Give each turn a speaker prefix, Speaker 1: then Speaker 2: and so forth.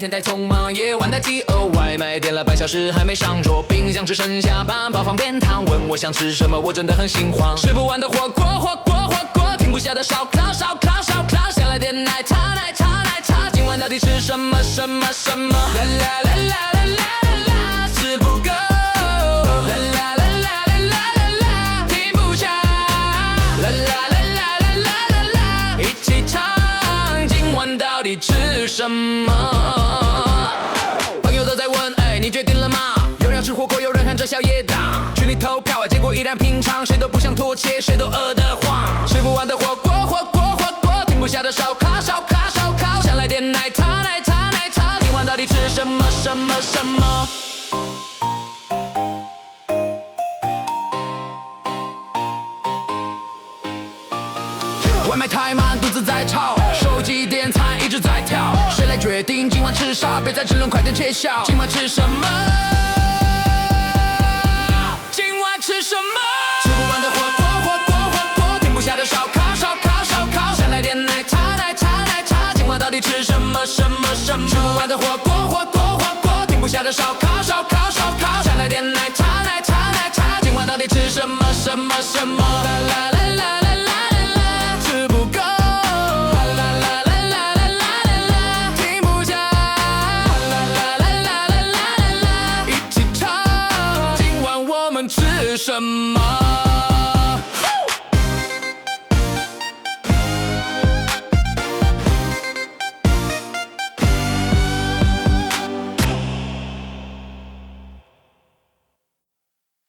Speaker 1: 天太匆忙，夜晚太饥饿，外卖点了半小时还没上桌，冰箱只剩下半包方便汤。问我想吃什么，我真的很心慌。吃不完的火锅，停不下的烧烤，想来点奶茶，今晚到底吃什么？啦啦啦啦啦啦啦，吃不够。啦啦啦啦啦啦啦，停不下。啦啦啦啦啦啦啦，一起唱，今晚到底吃什么？朋友都在问，你决定了吗？有人要吃火锅，有人喊着宵夜档。群里投票，结果依然平常，谁都不想妥协，谁都饿得慌。吃不完的火锅，停不下的烧烤，想来点奶茶，今晚到底吃什么？外卖太慢，肚子在吵，手机点餐一直在跳，谁来决定今晚吃啥？别再争论，快点揭晓，今晚吃什么？今晚吃什么？吃不完的火锅，停不下的烧烤，想来点奶茶，今晚到底吃什么？吃不完的火锅，停不下的烧烤，想来点奶茶，今晚到底吃什么？啦啦啦啦啦啦，吃不够。啦啦啦啦啦啦啦，停不下。啦啦啦啦啦啦，一起唱，今晚我们吃什么？